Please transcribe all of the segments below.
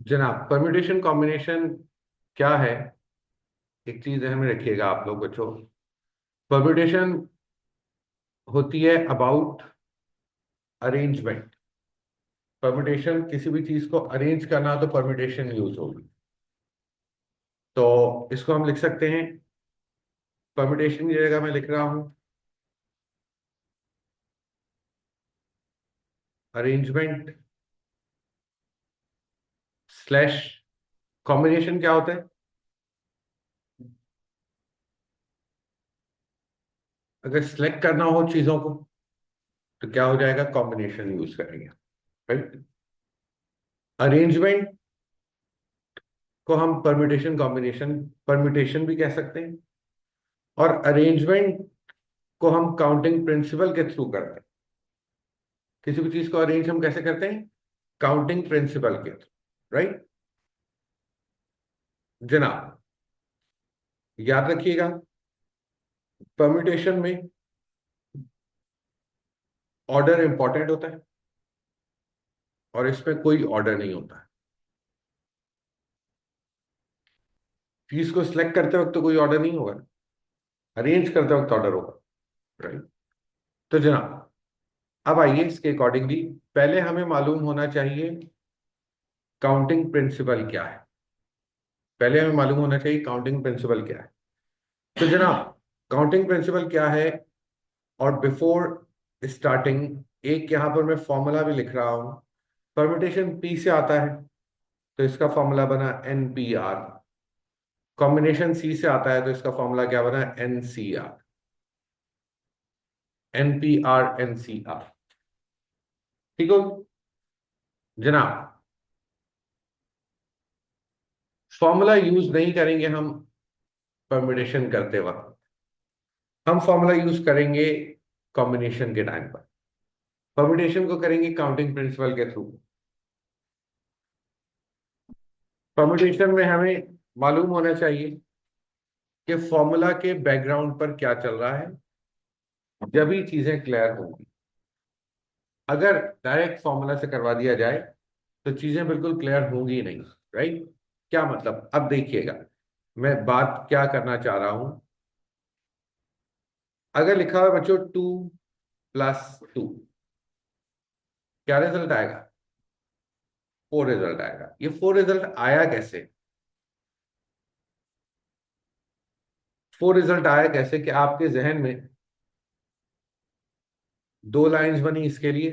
जनाब, permutation combination क्या है? एक चीज ध्यान में रखिएगा आप लोग बच्चों। परम्यूटेशन होती है अबाउट अरेंजमेंट। परम्यूटेशन किसी भी चीज को अरेंज करना तो परम्यूटेशन यूज होगी। तो इसको हम लिख सकते हैं, परम्यूटेशन की जगह मैं लिख रहा हूं अरेंजमेंट स्लैश कॉम्बिनेशन। क्या होता है? अगर सिलेक्ट करना हो चीजों को तो क्या हो जाएगा? कॉम्बिनेशन यूज करेंगे, राइट। अरेंजमेंट को हम परम्यूटेशन कॉम्बिनेशन परम्यूटेशन भी कह सकते हैं, और अरेंजमेंट को हम काउंटिंग प्रिंसिपल के थ्रू करते हैं। किसी भी चीज को अरेंज हम कैसे करते हैं? काउंटिंग प्रिंसिपल के थ्रू, राइट। जनाब, याद रखिएगा, परम्यूटेशन में ऑर्डर इंपॉर्टेंट होता है और इसमें कोई ऑर्डर नहीं होता है। चीज को सिलेक्ट करते वक्त तो कोई ऑर्डर नहीं होगा, अरेंज करते वक्त ऑर्डर होगा, राइट। तो जनाब, अब आइए इसके अकॉर्डिंगली पहले हमें मालूम होना चाहिए काउंटिंग प्रिंसिपल क्या है। पहले हमें मालूम होना चाहिए काउंटिंग प्रिंसिपल क्या है। तो जनाब, काउंटिंग प्रिंसिपल क्या है? और बिफोर स्टार्टिंग एक यहां पर मैं फॉर्मूला भी लिख रहा हूं। परम्यूटेशन पी से आता है तो इसका फॉर्मूला बना NPR। कॉम्बिनेशन सी से आता है तो इसका फॉर्मूला क्या बना? NCR। NPR NCR, ठीक हो जनाब। फॉर्मूला यूज नहीं करेंगे हम परम्यूटेशन करते वक्त, हम फॉर्मूला यूज करेंगे कॉम्बिनेशन के टाइम पर। परम्यूटेशन को करेंगे काउंटिंग प्रिंसिपल के थ्रू। परम्यूटेशन में हमें मालूम होना चाहिए कि फॉर्मूला के बैकग्राउंड पर क्या चल रहा है, जब ही चीजें क्लियर होंगी। अगर डायरेक्ट फॉर्मूला से करवा दिया जाए तो चीजें बिल्कुल क्लियर होंगी नहीं, राइट। क्या मतलब? अब देखिएगा मैं बात क्या करना चाह रहा हूं। अगर लिखा हुआ है बच्चों 2+2, क्या रिजल्ट आएगा? 4 रिजल्ट आएगा। ये 4 रिजल्ट आया कैसे? 4 रिजल्ट आया कैसे कि आपके जहन में दो लाइंस बनी इसके लिए,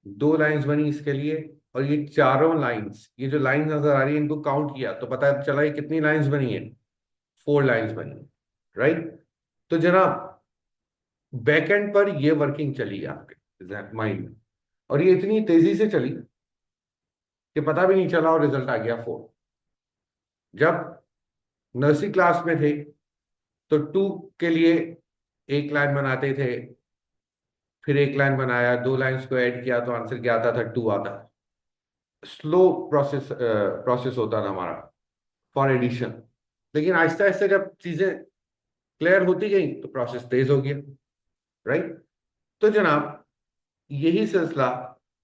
दो लाइंस बनी इसके लिए, और ये चारों लाइंस, ये जो लाइंस नजर आ रही है इनको काउंट किया तो पता चला ये कितनी लाइंस बनी है? 4 लाइंस बनी है, राइट। तो जनाब, बैकएंड पर ये वर्किंग चली है आपके माइंड में, और ये इतनी तेजी से चली कि पता भी नहीं चला और रिजल्ट आ गया 4। जब नर्सरी क्लास में थे तो 2 के लिए एक लाइन बनाते थे, फिर एक लाइन बनाया, दो लाइंस को ऐड किया तो आंसर क्या आता था? 2 आता। स्लो प्रोसेस होता था हमारा फॉर एडिशन। लेकिन आहिस्ता आहिस्ता जब चीजें क्लियर होती गई तो प्रोसेस तेज हो गया, राइट। तो जनाब, यही सिलसिला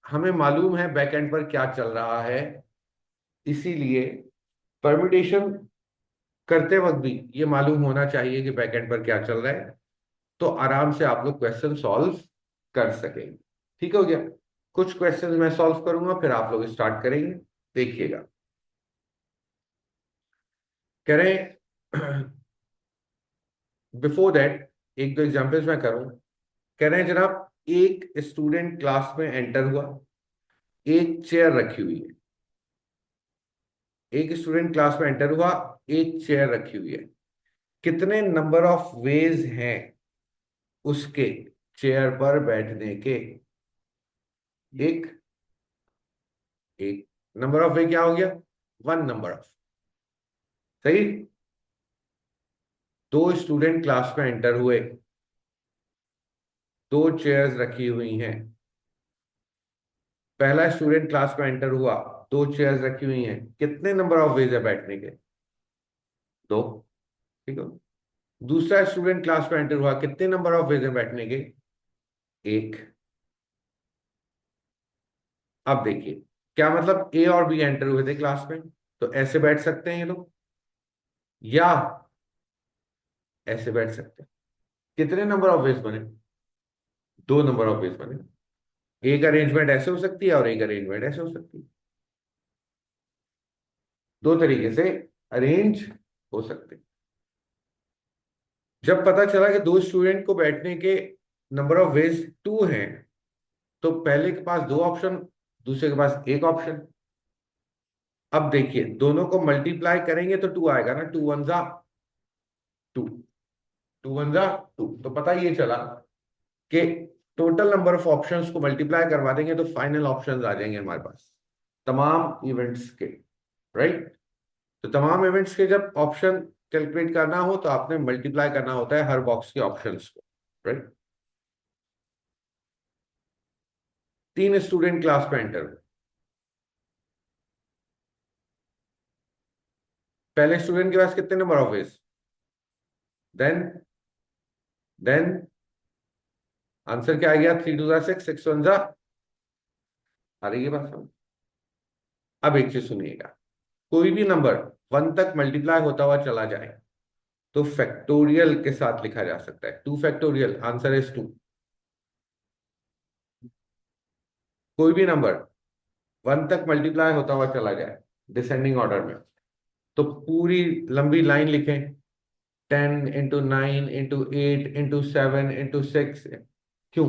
हमें मालूम है बैकएंड पर क्या चल रहा है, इसीलिए परम्यूटेशन करते वक्त भी ये मालूम होना चाहिए कि बैकएंड पर क्या चल रहा है, तो आराम से आप लोग क्वेश्चन सॉल्व कर सकेंगे। ठीक हो गया? कुछ क्वेश्चंस मैं सॉल्व करूंगा, फिर आप लोग स्टार्ट करेंगे। देखिएगा, कह रहे हैं बिफोर दैट एक दो एग्जांपल्स मैं करूं। कह रहे हैं जनाब, एक स्टूडेंट क्लास में एंटर हुआ, एक चेयर रखी हुई है। एक स्टूडेंट क्लास में एंटर हुआ, एक चेयर रखी हुई है। कितने नंबर ऑफ वेज हैं उसके चेयर पर बैठने के? एक। एक नंबर ऑफ वे क्या हो गया? 1 नंबर ऑफ। सही। दो स्टूडेंट क्लास में एंटर हुए, दो चेयर्स रखी हुई हैं। पहला स्टूडेंट क्लास में एंटर हुआ, दो चेयर्स रखी हुई हैं। कितने नंबर ऑफ वेज है बैठने के? दो। ठीक है। दूसरा स्टूडेंट क्लास में एंटर हुआ, कितने नंबर ऑफ वेज है बैठने के? एक। अब देखिए क्या मतलब ए और बी एंटर हुए थे क्लास में, तो ऐसे बैठ सकते हैं ये लोग, या ऐसे बैठ सकते हैं। कितने नंबर ऑफ वेज बने? दो नंबर ऑफ वेज बने। एक अरेंजमेंट ऐसे हो सकती है और एक अरेंजमेंट ऐसे हो सकती है। दो तरीके से अरेंज हो सकते हैं। जब पता चला कि दो स्टूडेंट को बैठने के नंबर ऑफ वेज टू हैं, तो पहले के पास दो ऑप्शन, दूसरे के पास एक ऑप्शन। अब देखिए दोनों को मल्टीप्लाई करेंगे तो टू आएगा ना, टू वन जा टू, टू वन जा टू। तो पता ये चला कि टोटल नंबर ऑफ ऑप्शंस को मल्टीप्लाई करवा देंगे तो फाइनल ऑप्शंस आ जाएंगे हमारे पास तमाम इवेंट्स के। राइट। तो तमाम इवेंट्स के जब ऑप्शन कैलकुलेट करना हो तो आपने मल्टीप्लाई करना होता है हर बॉक्स के ऑप्शंस को। राइट। तीन स्टूडेंट क्लास में एंटर हुए। पहले स्टूडेंट के पास कितने number of ways? Then answer क्या आ गया? थ्री टू जा सिक्स, सिक्स वन जा। आ रही है बात समझ? अब एक चीज सुनिएगा, कोई भी नंबर वन तक मल्टीप्लाई होता हुआ चला जाए तो फैक्टोरियल के साथ लिखा जा सकता है। Two factorial, answer is two. कोई भी नंबर वन तक मल्टीप्लाई होता हुआ चला जाए डिसेंडिंग ऑर्डर में, तो पूरी लंबी लाइन लिखें, 10 into 9 into 8 into 7 into 6। क्यों?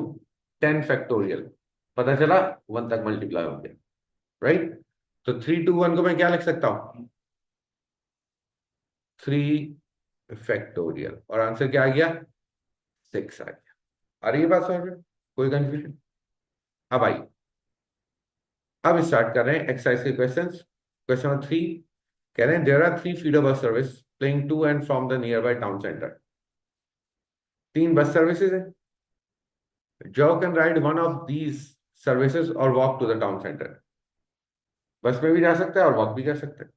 10 फैक्टोरियल। पता चला वन तक मल्टीप्लाई हो गया। राइट। तो 3 to 1 को मैं क्या लिख सकता हूं? 3 फैक्टोरियल। और आंसर क्या आ गया? 6 आ गया। आ रही है बात समझ में? कोई कंफ्यूजन? अब आई, अब स्टार्ट कर रहे हैं एक्सरसाइज के क्वेश्चंस। क्वेश्चन नंबर 3 कह रहे हैं there are three feeder bus service playing to and from the nearby town centre. तीन बस सर्विसेज हैं। Joe can ride one of these services or walk to the town center. बस में भी जा सकता है और वॉक भी कर सकता है।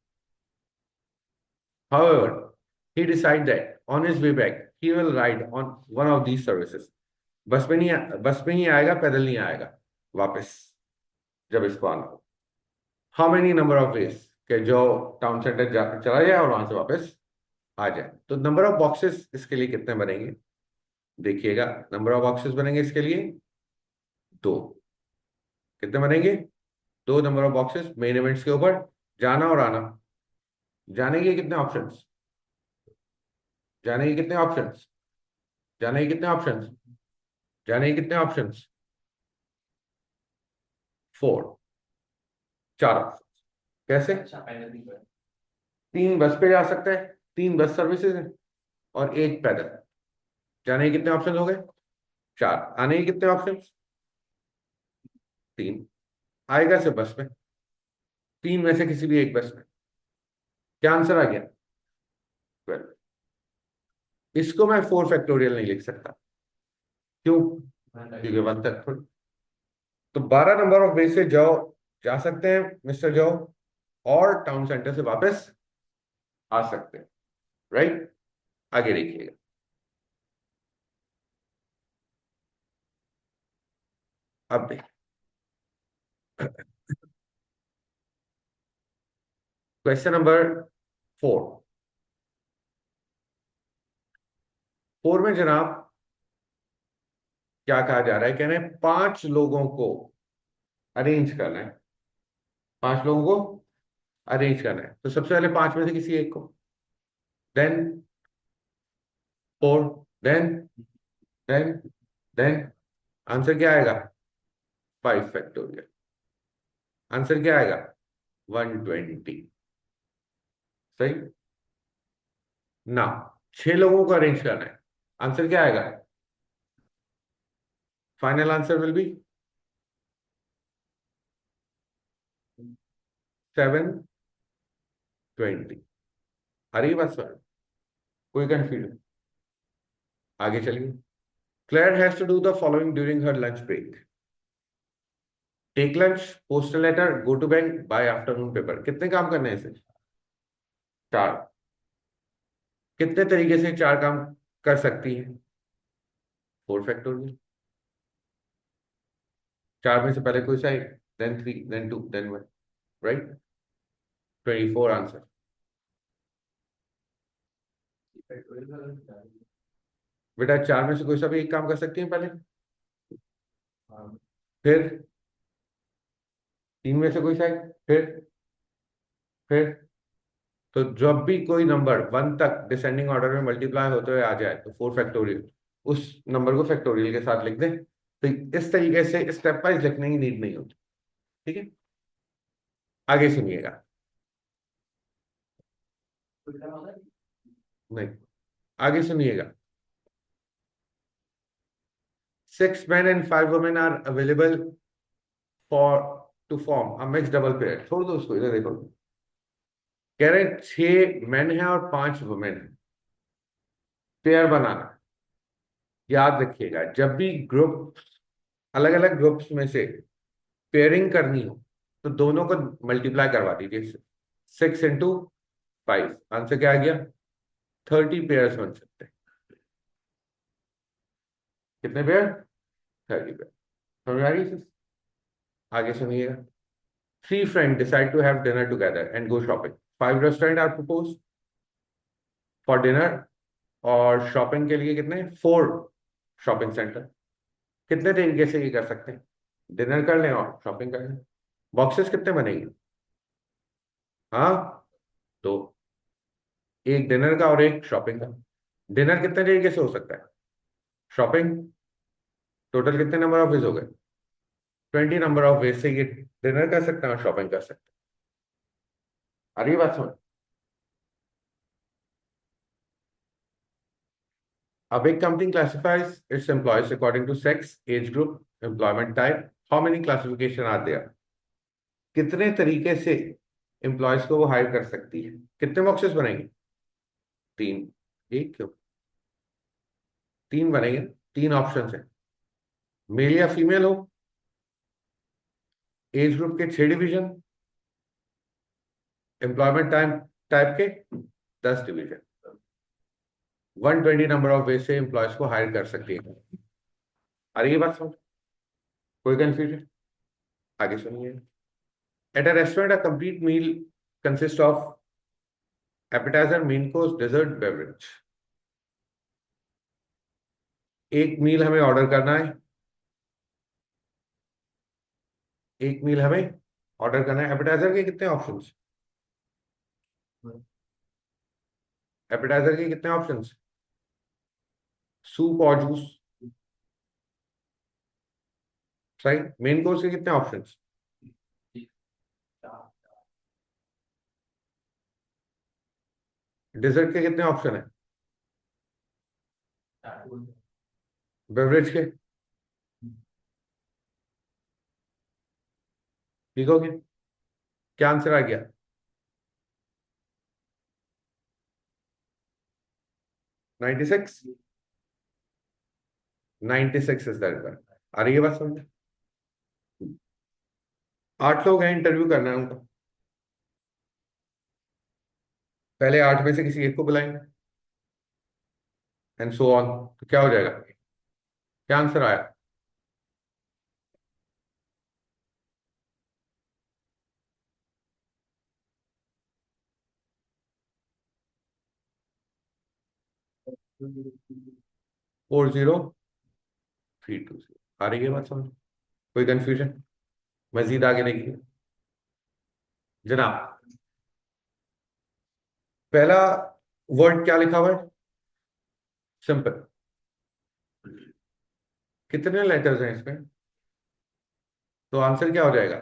However, he decided that on his way back he will ride on one of these services. बस में ही आएगा, पैदल नहीं आएगा वापस जब इसको आना हो। How many number of ways कि जो टाउन सेंटर चला जाए और वहां से वापस आ जाए। तो नंबर ऑफ बॉक्सेस इसके लिए कितने बनेंगे? देखिएगा, नंबर ऑफ बॉक्सेस बनेंगे इसके लिए दो। कितने बनेंगे? दो number of boxes main events के ऊपर, जाना और आना। जाने के कितने ऑप्शंस? जाने के कितने ऑप्शंस? जाने के कितने ऑप्शंस? जाने के कितने ऑप्शंस? फोर। चार ऑप्शन। कैसे? तीन बस पे जा सकते हैं, तीन बस सर्विसेज हैं और एक पैदल। जाने के कितने ऑप्शन हो गए? चार। आने के कितने ऑप्शन? तीन। आएगा सिर्फ बस में, तीन में से किसी भी एक बस में। क्या आंसर आ गया? 12। इसको मैं 4 फैक्टोरियल नहीं लिख सकता। क्यों? क्योंकि वन तक थोड़ी। तो 12 नंबर ऑफ वे से जाओ, जा सकते हैं मिस्टर जाओ, और टाउन सेंटर से वापस आ सकते हैं। राइट। आगे देखिएगा। अब देखिए क्वेश्चन नंबर 4। फोर में जनाब क्या कहा जा रहा है? कह रहे हैं पांच लोगों को अरेंज करना है। पांच लोगों को अरेंज करना है, तो सबसे पहले पांच में से किसी एक को, then four, then then then answer क्या आएगा? 5 फैक्टोरियल। आंसर क्या आएगा? 120। सही ना? छह लोगों को अरेंज करना है, आंसर क्या आएगा? Final answer will be 720। आ रही है बात सर? कोई कंफ्यूजन? आगे चलिए। Clare has to do the following during her lunch break. Take lunch, post letter, go to bank, buy afternoon paper. कितने काम करने हैं इसे? चार। कितने तरीके से चार काम कर सकती है? 4 फैक्टोरियल। चार में से पहले कोई सा एक, then three, then two, then one. Right? 24 answer. बेटा 4 में से कोई सा भी एक काम कर सकती है पहले, फिर 3 में से कोई सा एक, फिर तो जब भी कोई नंबर 1 तक डिसेंडिंग ऑर्डर में मल्टीप्लाई होते हुए आ जाए तो 4 फैक्टोरियल, उस नंबर को फैक्टोरियल के साथ लिख दें। तो इस तरीके से स्टेप वाइज लिखने की नीड नहीं होती। ठीक है, आगे सुनिएगा। नहीं, आगे सुनिएगा। 6 men and 5 women are available for to form a mixed double pair। छोड़ दो उसको, इधर देखो। कह रहे हैं 6 men हैं और 5 women हैं, पेयर बनाना। याद रखिएगा, जब भी ग्रुप, अलग अलग ग्रुप्स में से पेयरिंग करनी हो तो दोनों को मल्टीप्लाई करवा दीजिए। 6 into 5, आंसर क्या आ गया? 30 पेयर्स बन सकते हैं। कितने पेयर? 30 पेयर। समझ आ रही है? आगे सुनिएगा। 3 friends decide to have dinner together and go shopping। 5 restaurants are proposed for dinner, और शॉपिंग के लिए कितने? 4 शॉपिंग सेंटर। कितने तरीके से ये कर सकते हैं? डिनर कर लें और शॉपिंग कर लें। बॉक्सेस कितने बनेंगे? हाँ, तो एक डिनर का और एक शॉपिंग का। डिनर कितने तरीके से हो सकता है? शॉपिंग, टोटल कितने नंबर ऑफ वेज हो गए? 20 नंबर ऑफ वेज से ये डिनर कर सकते हैं और शॉपिंग कर सकते हैं। आ रही है बात समझ? A big company classifies its employees according to sex, age group, employment type. How many classification are there? कितने तरीके से एम्प्लॉयज को वो हायर कर सकती है? कितने बॉक्सेस बनेंगे? 3। एक क्यों? 3 बनेंगे। 3 ऑप्शन है, मेल या फीमेल हो, एज ग्रुप के 6 डिवीजन, एम्प्लॉयमेंट टाइम टाइप के 10 डिवीजन। 120 नंबर ऑफ वे से एम्प्लॉयज को हायर कर सकती है। आ रही है बात समझ? कोई कंफ्यूजन? आगे सुनिए। At a restaurant a complete meal consist of appetizer, main course, dessert, beverage. एक मील हमें ऑर्डर करना है, एक मील हमें ऑर्डर करना है। एपेटाइजर के कितने ऑप्शंस? एपेटाइजर के कितने ऑप्शंस? सूप और जूस, सही। मेन कोर्स के कितने ऑप्शंस? डेजर्ट के कितने ऑप्शन है? बेवरेज के? ठीक हो गया? क्या आंसर आ गया? 96। 96 इज द आंसर। आ रही है बात समझ? 8 लोग हैं, इंटरव्यू करना है उनका। पहले 8 में से किसी एक को बुलाएंगे, एंड सो ऑन। तो क्या हो जाएगा? क्या आंसर आया? 40320। आ रही है बात समझ? कोई कंफ्यूजन? मजीद आगे देखिए जनाब। पहला वर्ड क्या लिखा हुआ है? सिंपल। कितने लेटर्स हैं इसमें? तो आंसर क्या हो जाएगा?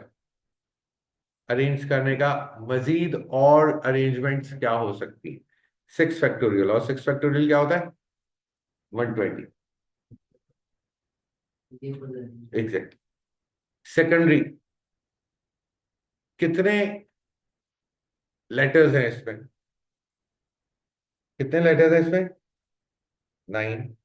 अरेंज करने का मजीद और अरेंजमेंट्स क्या हो सकती है? 6 फैक्टोरियल, और 6 फैक्टोरियल क्या होता है? 120। एग्जैक्ट। सेकेंडरी, कितने लेटर्स हैं इसमें? कितने लेटर्स हैं इसमें? 9।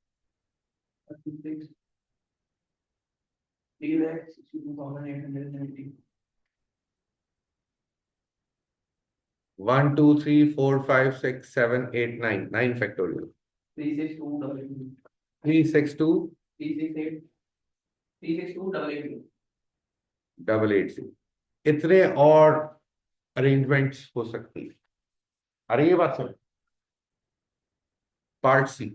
1 2 3 4 5 6 7 8 9, 9 फैक्टोरियल। 362 880। इतने और अरेंजमेंट्स हो सकती है। अरे ये बात समझ। Part C.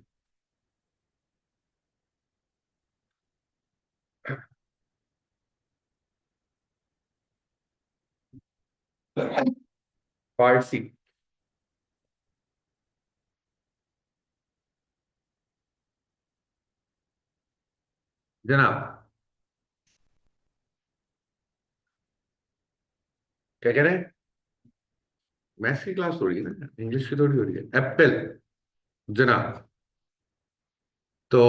Part C. जनाब, क्या कह रहे हैं? मैथ्स की क्लास थोड़ी है ना, इंग्लिश की थोड़ी हो रही है। एप्पल। जनाब, तो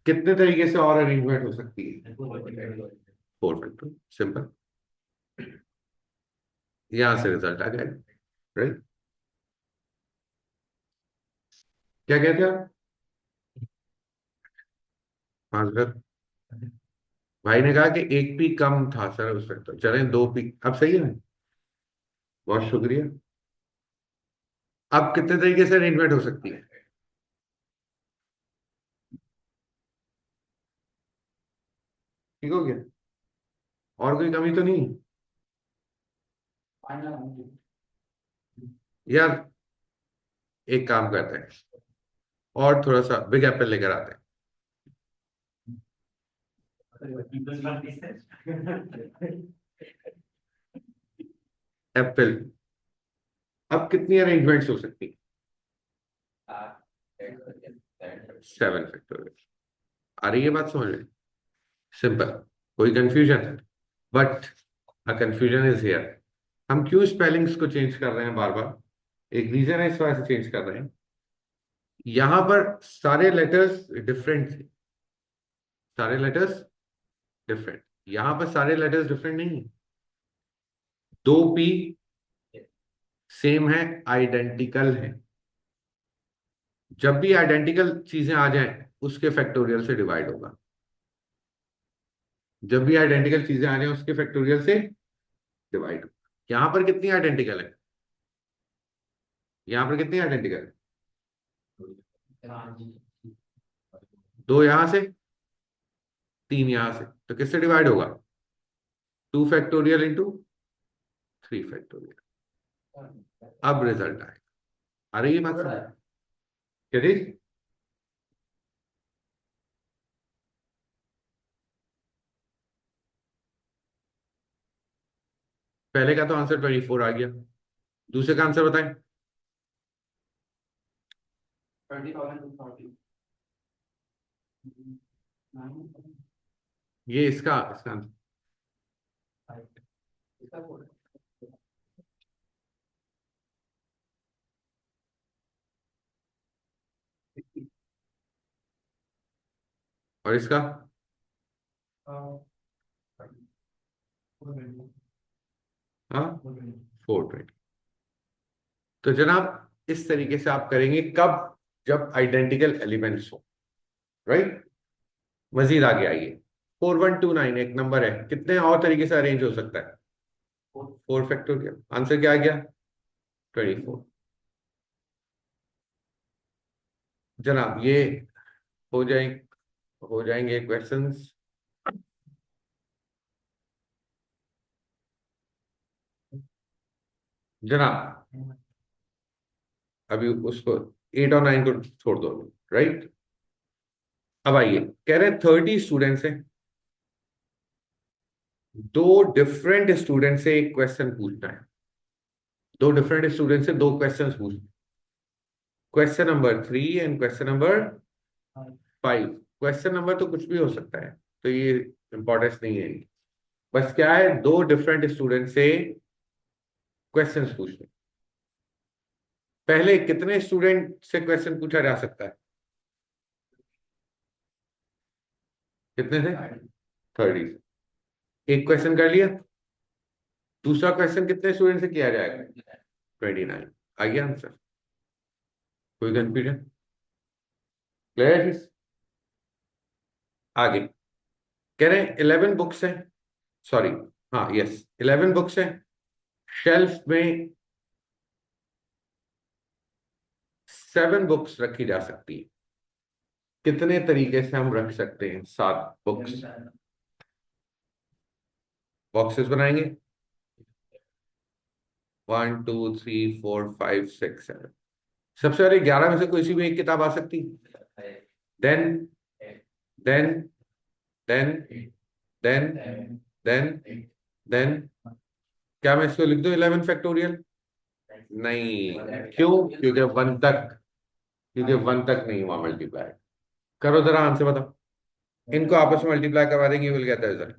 कितने तरीके से और अरेंजमेंट हो सकती है? Four factor, simple. यहां से रिजल्ट आ जाएगा। राइट। क्या कहते हैं आप? हाँ सर। भाई ने कहा कि एक पी कम था सर उस वक्त, तो चलें दो पी। अब सही है। बहुत शुक्रिया। अब कितने तरीके से अरेंजमेंट हो सकती है? ठीक हो गया? और कोई कमी तो नहीं? यार, एक काम करते हैं, और थोड़ा सा बिग एप्पल लेकर आते हैं। एप्पल। अब कितनी अरेंजमेंट्स हो सकती है? Seven factorial. आ रही है बात समझ में? सिंपल। कोई confusion? But a confusion is here. हम क्यों स्पेलिंग्स को चेंज कर रहे हैं बार बार? एक रीजन है इस वजह से चेंज कर रहे हैं। यहां पर सारे लेटर्स डिफरेंट थे। सारे लेटर्स डिफरेंट। यहां पर सारे लेटर्स डिफरेंट नहीं है। दो पी सेम है, आइडेंटिकल है। जब भी आइडेंटिकल चीजें आ जाएं, उसके फैक्टोरियल से डिवाइड होगा। जब भी आइडेंटिकल चीजें आ जाएं, उसके फैक्टोरियल से डिवाइड होगा। यहां पर कितनी आइडेंटिकल है? यहां पर कितनी आइडेंटिकल है? दो यहां से, तीन यहां से, तो किससे डिवाइड होगा? Two factorial into three factorial. अब रिजल्ट आएगा। आ रही है बात समझ? क्या चीज? पहले का तो आंसर 24 आ गया। दूसरे का आंसर बताएं। ये इसका इसका आंसर। और इसका? हाँ, 420। तो जनाब, इस तरीके से आप करेंगे कब? जब आइडेंटिकल एलिमेंट्स हो। राइट। मजीद आगे आइए। 4129 एक नंबर है, कितने और तरीके से अरेंज हो सकता है? Four factorial. आंसर क्या आ गया? 24। जनाब, ये हो जाए, हो जाएंगे क्वेश्चंस। जनाब, अभी उसको 8 और 9 को छोड़ दो। राइट। अब आइए, कह रहे हैं 30 स्टूडेंट्स हैं। दो डिफरेंट स्टूडेंट से एक क्वेश्चन पूछना है। दो डिफरेंट स्टूडेंट से दो क्वेश्चंस पूछना। Question number 3 and question number 5। Question number तो कुछ भी हो सकता है, तो ये इंपॉर्टेंस नहीं है। बस क्या है, दो डिफरेंट स्टूडेंट से क्वेश्चंस पूछने। पहले कितने स्टूडेंट से क्वेश्चन पूछा जा सकता है? कितने से? 30। एक क्वेश्चन कर लिया। दूसरा क्वेश्चन कितने स्टूडेंट से किया जाएगा? 29। आ गया आंसर? कोई कंफ्यूजन? क्लियर है? आगे कह रहे हैं 11 बुक्स हैं। सॉरी, हाँ यस, 11 बुक्स हैं। शेल्फ में 7 बुक्स रखी जा सकती है। कितने तरीके से हम रख सकते हैं 7 बुक्स? बॉक्सेस बनाएंगे। 1 2 3 4 5 6 7। सबसे पहले 11 में से कोई सी भी एक किताब आ सकती। Then then then then then then क्या मैं इसको लिख दूं 11 फैक्टोरियल? नहीं, क्यों? क्योंकि वन तक नहीं हुआ मल्टीप्लाई। करो जरा आंसर बताओ। इनको आपस में मल्टीप्लाई करवा देंगे, विल गेट द रिजल्ट।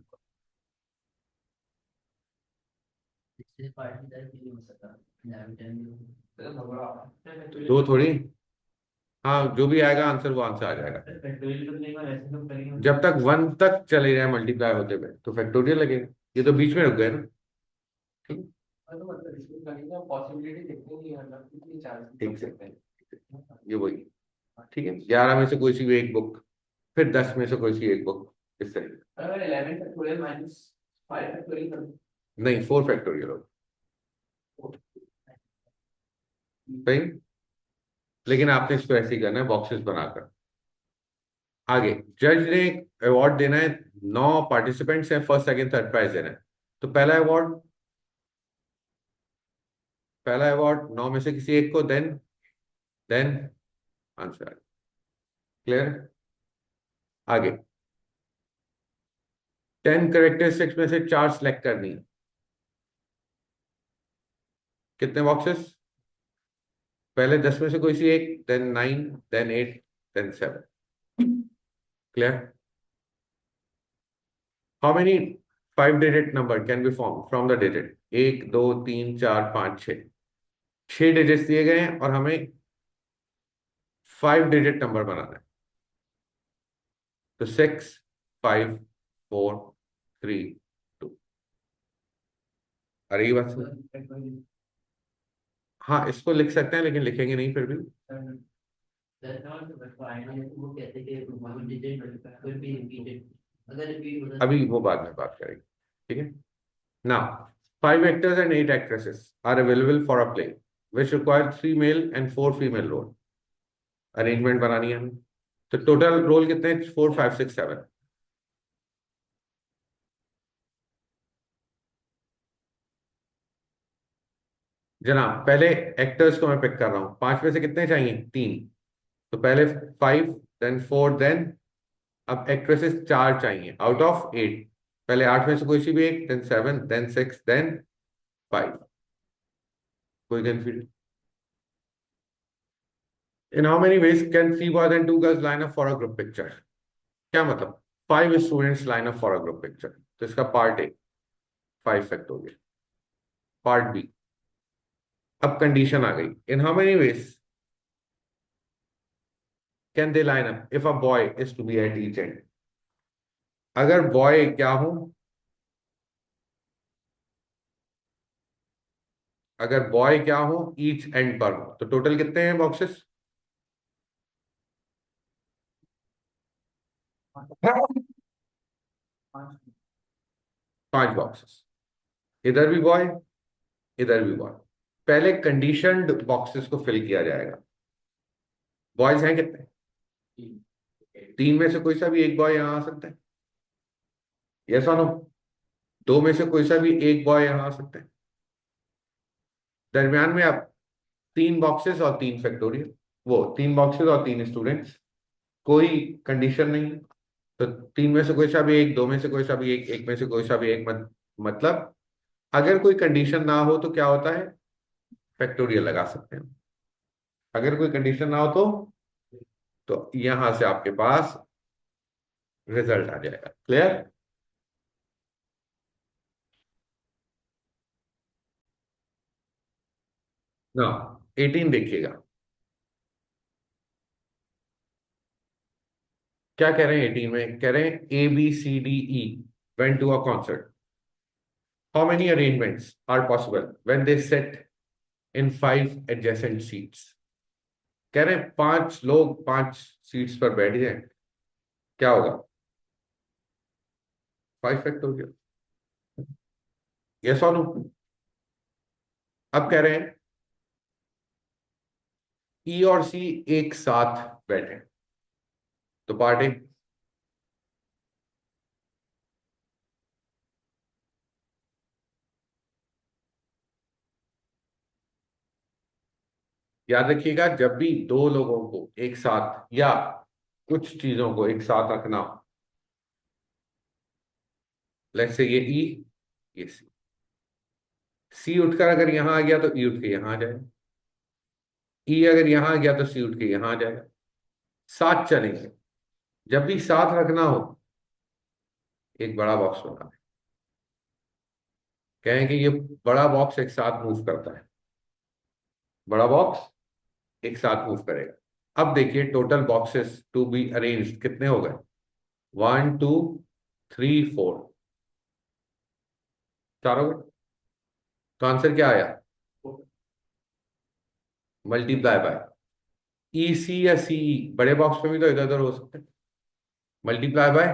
दो थोड़ी। हाँ, जो भी आएगा आंसर वो आंसर आ जाएगा। जब तक वन तक चले जाए मल्टीप्लाई होते हुए तो फैक्टोरियल लगेगा। ये तो बीच में रुक गए ना। ठीक। ठीक से ये वही। ठीक है, 11 में से कोई सी भी एक बुक, फिर 10 में से कोई सी एक बुक, इस तरह। नहीं, 4 फैक्टोरियल होगा। सही। लेकिन आपने इसको ऐसे ही करना है, बॉक्सेस बनाकर। आगे, जज ने अवार्ड देना है। 9 पार्टिसिपेंट्स हैं, फर्स्ट सेकंड थर्ड प्राइज देना है। तो पहला अवार्ड 9 में से किसी एक को, देन आंसर। क्लियर? आगे, 10 करेक्टरिस्टिक्स में से 4 सेलेक्ट करनी है। कितने बॉक्सेस? पहले 10 में से कोई सी एक, then 9, then 8, then 7। Clear? How many 5 digit number can be form from the digit? 1 2 3 4 5 6। 6 digits दिए गए हैं और हमें 5 डिजिट नंबर बनाना है। तो 6 5 4 3 2। अरे ये बात समझ। हाँ, इसको लिख सकते हैं लेकिन लिखेंगे नहीं फिर भी। अभी वो बाद में बात करेंगे। ठीक है ना। 5 actors and 8 actresses are available for a play which require 3 male and 4 female role. Arrangement बनानी है हमें। तो टोटल रोल कितने? 4 5 6 7। जनाब, पहले एक्टर्स को मैं पिक कर रहा हूँ। 5 में से कितने चाहिए? 3। तो पहले 5, देन 4, देन अब एक्ट्रेसेस 4 चाहिए आउट ऑफ 8। पहले 8 में से कोई सी भी एक, देन 7, देन 6, देन 5। कोई confusion? In how many ways can 3 boys and 2 girls line up for a group picture? क्या मतलब? 5 students line up for a group picture. तो इसका part A 5 factorial. Part B, अब कंडीशन आ गई। In how many ways can they line up if a boy is to be at each end? अगर boy क्या हो, अगर boy क्या हो ईच एंड पर हो, तो टोटल कितने हैं बॉक्सेस? 5 बॉक्सेस। इधर भी बॉय, इधर भी बॉय। पहले कंडीशनड बॉक्सेस को फिल किया जाएगा। बॉयज हैं कितने? 3 में से कोई सा भी एक बॉय यहां आ सकता है। यस और नो? 2 में से कोई सा भी एक बॉय यहां आ सकता है। दरमियान में अब 3 बॉक्सेस और 3 फैक्टोरियल, वो 3 बॉक्सेस और 3 स्टूडेंट्स। कोई कंडीशन नहीं है। तो 3 में से कोई सा भी एक, 2 में से कोई सा भी एक में से कोई सा भी एक, मतलब अगर कोई कंडीशन ना हो तो क्या होता है? फैक्टोरियल लगा सकते हैं। अगर कोई कंडीशन ना हो तो यहां से आपके पास रिजल्ट आ जाएगा। क्लियर? ना, 18 देखिएगा। क्या कह रहे हैं? 18 में कह रहे हैं ABCDE went to a concert. How many arrangements are possible when they sit in 5 adjacent seats? कह रहे हैं 5 लोग 5 सीट्स पर बैठ जाए, क्या होगा? 5 फैक्टोरियल। यस और नो? अब कह रहे हैं ई और सी एक साथ बैठे, तो पार्ट ए। याद रखिएगा, जब भी दो लोगों को एक साथ या कुछ चीजों को एक साथ रखना हो, लेट्स से ये ई, ये सी, सी उठकर अगर यहां आ गया तो ई उठ के यहां आ जाएगा, ई अगर यहां आ गया तो सी उठ के यहां आ जाएगा, साथ चलेंगे। जब भी साथ रखना हो, एक बड़ा बॉक्स बना है, कहें कि ये बड़ा बॉक्स एक साथ मूव करता है, बड़ा बॉक्स एक साथ मूव करेगा। अब देखिए total boxes to be arrange कितने हो गए, 1 2 3 4, चार हो गए। तो आंसर क्या आया, मल्टीप्लाई बाय ई सी या सी, बड़े बॉक्स में भी तो इधर उधर हो सकते हैं, मल्टीप्लाई बाय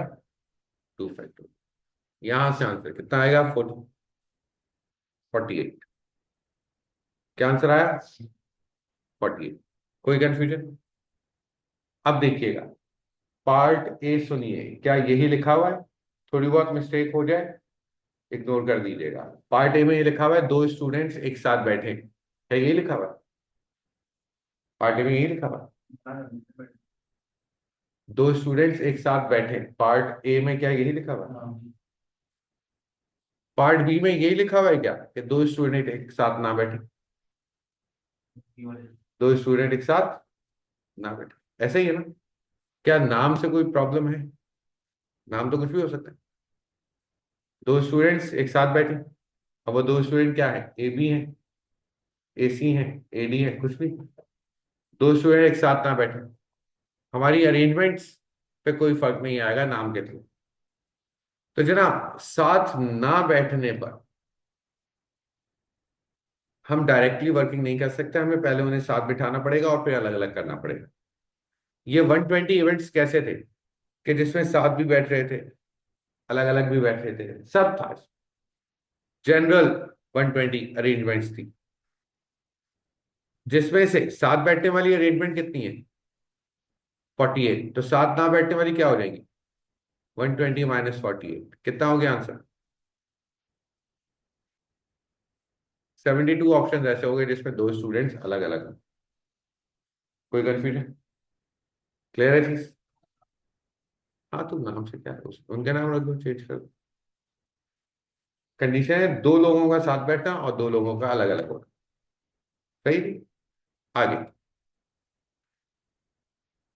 2 फैक्टर। यहां से आंसर कितना आएगा, 48। क्या आंसर आया, 48। कोई कंफ्यूजन। अब देखिएगा पार्ट ए सुनिए, क्या यही लिखा हुआ है, थोड़ी बहुत मिस्टेक हो जाए इग्नोर कर दीजिएगा। पार्ट ए में ये लिखा हुआ है दो स्टूडेंट्स एक साथ बैठे, क्या यही लिखा हुआ है, पार्ट ए में यही लिखा हुआ है दो स्टूडेंट्स एक साथ बैठे, पार्ट ए में क्या यही लिखा हुआ है, पार्ट बी में यही लिखा हुआ है क्या कि दो स्टूडेंट एक साथ ना बैठे, दो स्टूडेंट एक साथ ना बैठे, ऐसा ही है ना। क्या नाम से कोई प्रॉब्लम है, नाम तो कुछ भी हो सकता है। दो स्टूडेंट्स एक साथ बैठे, अब वो दो स्टूडेंट क्या है, ए बी है, ए सी है, ए डी है, कुछ भी। दो स्टूडेंट एक साथ ना बैठे, हमारी अरेंजमेंट्स पे कोई फर्क नहीं आएगा नाम के थ्रू। तो जनाब साथ ना बैठने पर हम डायरेक्टली वर्किंग नहीं कर सकते, हमें पहले उन्हें साथ बिठाना पड़ेगा और फिर अलग अलग करना पड़ेगा। ये 120 इवेंट्स कैसे थे कि जिसमें साथ भी बैठ रहे थे, अलग अलग भी बैठ रहे थे, सब था। जनरल 120 अरेंजमेंट्स थी, जिसमें से साथ बैठने वाली अरेंजमेंट कितनी है, 48। तो साथ ना बैठने वाली क्या हो जाएगी, 120 माइनस 48, कितना हो गया आंसर, 72 ऑप्शन ऐसे हो गए जिसमें दो स्टूडेंट्स अलग अलग हैं। कोई कंफ्यूजन, क्लियर है चीज। हाँ तो नाम से क्या है, उनके नाम रख दो, चेंज कर दो। कंडीशन है दो लोगों का साथ बैठना और दो लोगों का अलग अलग होना, सही नहीं। आगे,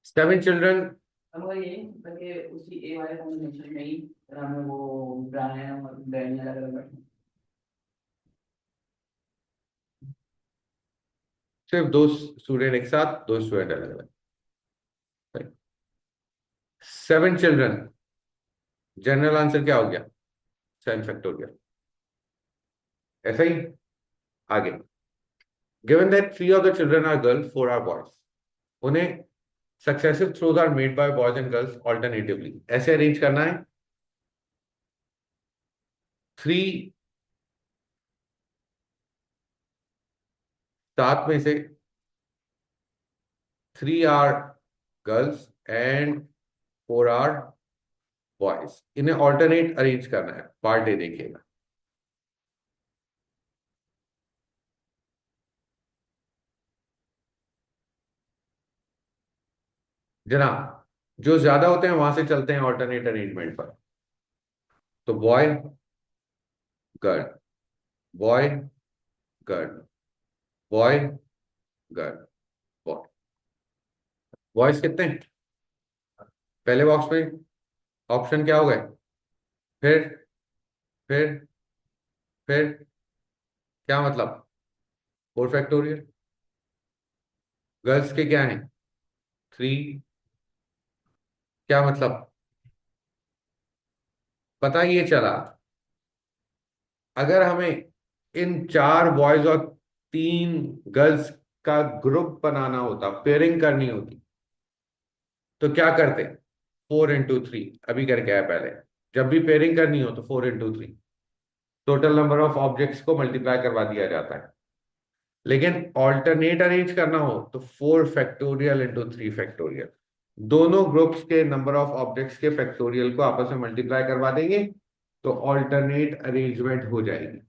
7 चिल्ड्रन। मगर ये करके उसी ए वाले कॉम्बिनेशन में ही हमें वो ब्रांड और ब्रांड अलग अलग बैठे। सिर्फ दो स्टूडेंट एक साथ, दो स्टूडेंट अलग अलग। 7 चिल्ड्रन, जनरल आंसर क्या हो गया, 7 फैक्टोरियल, ऐसा ही। आगे, given that 3 of the children are girls, 4 are boys, उन्हें successive throws are made by boys and girls alternatively, ऐसे अरेंज करना है। 3, सात में से 3 are girls and 4 are boys, इन्हें ऑल्टरनेट अरेंज करना है, पार्ट ए देखिएगा। जनाब जो ज्यादा होते हैं वहां से चलते हैं ऑल्टरनेट अरेंजमेंट पर। तो boy girl, boy girl, boy girl, boy. Boys कितने हैं पहले बॉक्स में, ऑप्शन क्या हो गए, फिर फिर फिर, क्या मतलब, 4 फैक्टोरियल। गर्ल्स के क्या हैं, 3, क्या मतलब, पता ये चला अगर हमें इन 4 बॉयज और 3 गर्ल्स का ग्रुप बनाना होता, पेयरिंग करनी होती, तो क्या करते, 4 into 3 अभी करके आया पहले। जब भी पेयरिंग करनी हो तो 4 into 3, total number of objects को मल्टीप्लाई करवा दिया जाता है। लेकिन ऑल्टरनेट अरेंज करना हो तो 4 फैक्टोरियल into 3 फैक्टोरियल, दोनों ग्रुप्स के नंबर ऑफ ऑब्जेक्ट्स के फैक्टोरियल को आपस में मल्टीप्लाई करवा देंगे तो ऑल्टरनेट अरेंजमेंट हो जाएगी।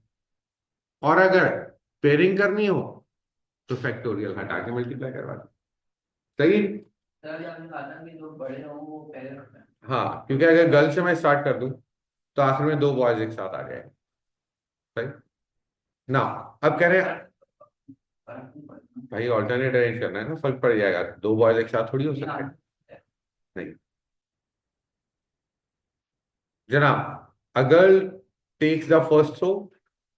और अगर पेयरिंग करनी हो तो फैक्टोरियल हटा के मल्टीप्लाई करवा दो। सही। सर आपने कहा था कि जो बड़े हों वो पहले रखते हैं। हाँ, क्योंकि अगर गर्ल से मैं स्टार्ट कर दूं तो आखिर में दो बॉयज एक साथ आ जाएंगे। सही ना। अब कह रहे हैं फर्क नहीं पड़ता। भाई ऑल्टरनेट अरेंज करना है ना, फर्क पड़ जाएगा, दो बॉयज एक साथ थोड़ी हो नहीं, सकते हैं। हाँ। नहीं जनाब, a girl takes the first throw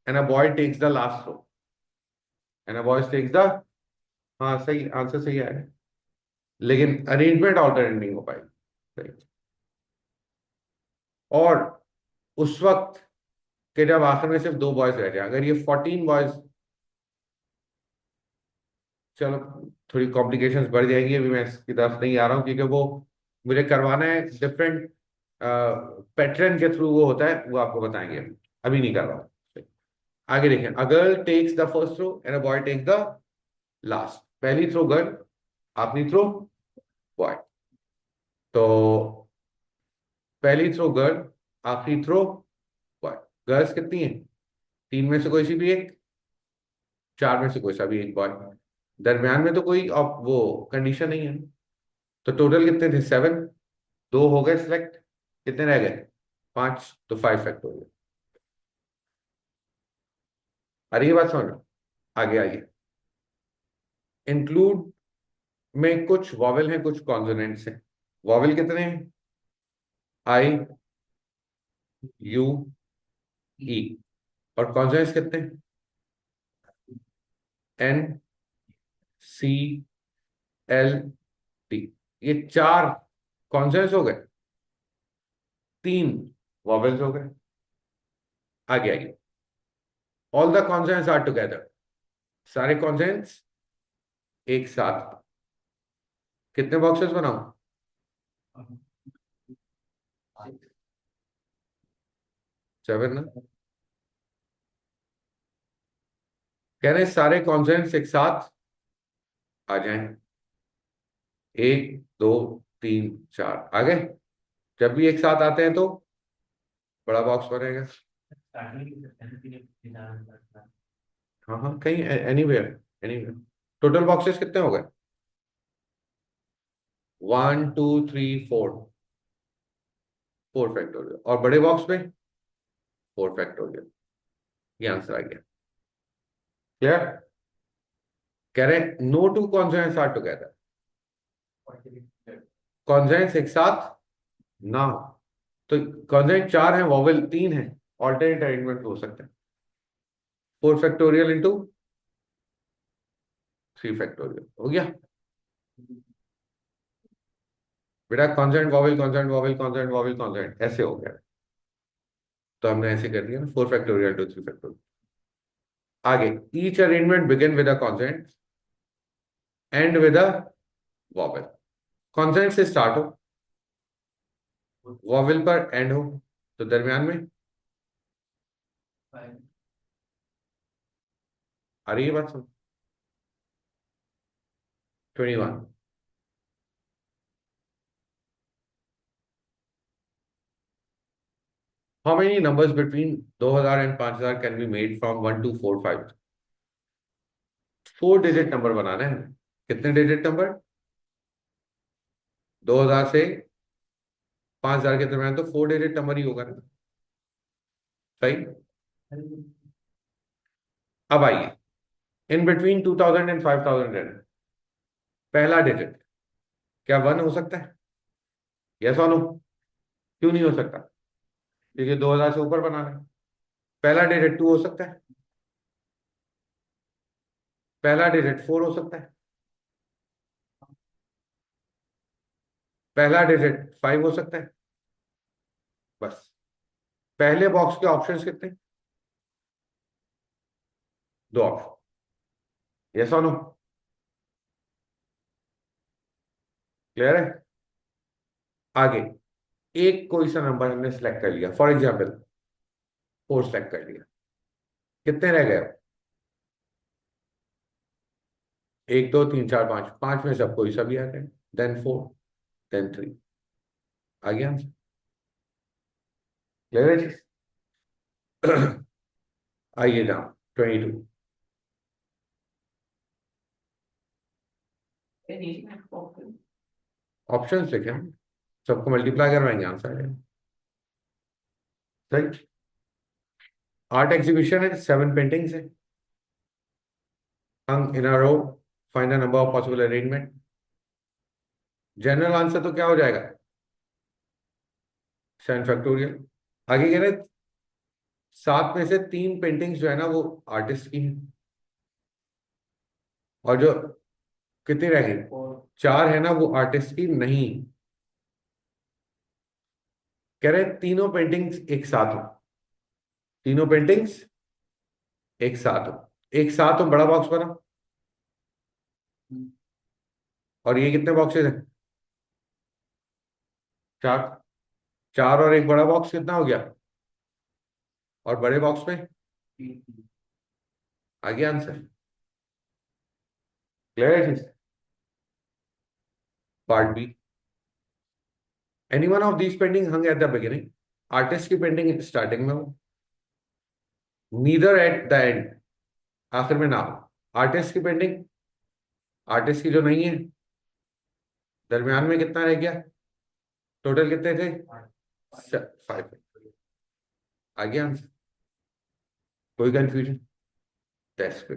and a boy takes the last throw and a boy takes the, हाँ सही आंसर, सही है, लेकिन अरेंजमेंट ऑल्टरनेट नहीं हो पाई। सही। और उस वक्त के जब आखिर में सिर्फ दो बॉयज रह जाए, अगर ये 14 बॉयज, चलो थोड़ी कॉम्प्लिकेशंस बढ़ जाएंगी, अभी मैं इसकी तरफ नहीं आ रहा हूँ क्योंकि वो मुझे करवाना है डिफरेंट पैटर्न के थ्रू, वो होता है, वो आपको बताएंगे, अभी नहीं कर रहा हूँ। आगे देखें, a girl takes the first throw and a boy takes the last. पहली थ्रो गर्ल, आखिरी थ्रो बॉय। तो पहली थ्रो गर्ल, आखिरी थ्रो बॉय। गर्ल्स कितनी है? तीन में से कोई सी भी एक, चार में से कोई सा भी एक बॉय। दरमियान में तो कोई वो कंडीशन नहीं है। तो टोटल कितने थे? 7। दो हो गए सिलेक्ट, कितने रह गए? 5, तो 5 फैक्टोरियल। अरे ये बात समझ लो। आगे आइए, इंक्लूड में कुछ वॉवेल हैं, कुछ कॉन्सोनेंट्स हैं। वॉवेल कितने हैं? आई, यू, ई। और कॉन्सोनेंट्स कितने हैं? एन, सी, एल, टी। ये चार कॉन्सोनेंट्स हो गए, तीन वॉवेल्स हो गए। आगे आइए, all the consonants are together. सारे कॉन्सोनेंट्स एक साथ। कितने बॉक्सेस बनाऊं? 7 ना। कह रहे हैं सारे कॉन्सोनेंट्स एक साथ आ जाएं। एक, दो, तीन, चार आ गए। जब भी एक साथ आते हैं तो बड़ा बॉक्स बनेगा। हाँ हाँ, कहीं एनीवेयर, एनीवेयर। टोटल बॉक्सेस कितने हो गए? 1 2 3 4, 4 फैक्टोरियल। और बड़े बॉक्स में 4 फैक्टोरियल। ये आंसर आ गया। क्लियर। कह रहे हैं no two consonants are together. Consonants एक साथ ना हो। तो कॉन्सोनेंट चार हैं, वॉवेल तीन है, ऑल्टरनेट अरेंजमेंट हो सकते हैं। 4 फैक्टोरियल इंटू 3 फैक्टोरियल हो गया बेटा। Consonant vowel, consonant vowel, consonant vowel, consonant, ऐसे हो गया। तो हमने ऐसे कर दिया ना, 4 फैक्टोरियल टू 3 फैक्टोरियल। आगे, each arrangement begin with a consonant, and with a vowel. Consonant से स्टार्ट हो, वॉवेल पर एंड हो, तो दरमियान में। आ रही है बात समझ? 21। How many numbers between 2000 and 5000 can be made from 1 to 4 5? 4 digit number बनाना है। कितने डिजिट नंबर? 2000 से 5000 के दरमियान तो 4 डिजिट नंबर ही होगा ना। सही। अब आइए, इन बिटवीन 2000 एंड 5000, पहला डिजिट क्या 1 हो सकता है? यस और नो? क्यों नहीं हो सकता? क्योंकि 2000 से ऊपर बनाना है। पहला डिजिट 2 हो सकता है, पहला डिजिट 4 हो सकता है, पहला डिजिट 5 हो सकता है। बस। पहले बॉक्स के ऑप्शंस कितने? दो ऑप्शन। यस और नो? क्लियर है? आगे, एक कोई सा नंबर हमने सिलेक्ट कर लिया, फॉर एग्जाम्पल 4 सिलेक्ट कर लिया। कितने रह गए? एक, दो, तीन, चार, पांच। पांच में से अब कोई सा भी आ जाए, देन 4, देन 3। आ गया आंसर। क्लियर है चीज? आइए जाओ, 22। नीचे में ऑप्शन। ऑप्शंस लिखे हैं, सबको मल्टीप्लाई करवाएंगे आंसर है। राइट। आर्ट एग्जीबिशन है, 7 पेंटिंग्स है, hung in a row, find the number of possible arrangement। General answer तो क्या हो जाएगा, 7 फैक्टोरियल। आगे कह रहे 7 में से 3 पेंटिंग्स जो है ना वो आर्टिस्ट की हैं, और जो कितनी रह गई, और 4 है ना वो आर्टिस्ट की नहीं। कह रहे तीनों पेंटिंग्स एक साथ हो, तीनों पेंटिंग्स एक साथ हो, एक साथ हो, बड़ा बॉक्स बना। और ये कितने बॉक्सेस हैं, 4। 4 और एक बड़ा बॉक्स कितना हो गया, और बड़े बॉक्स में आ गया आंसर। क्लियर है। Part B, any one of these painting hung at the beginning. Artist की पेंटिंग स्टार्टिंग में हो, नीदर एट द एंड, आखिर में ना हो। आर्टिस्ट की पेंटिंग, आर्टिस्ट की जो नहीं है, दरमियान में कितना रह गया, टोटल कितने थे, 5। आ गया आंसर। कोई कंफ्यूजन, टेस्ट पे।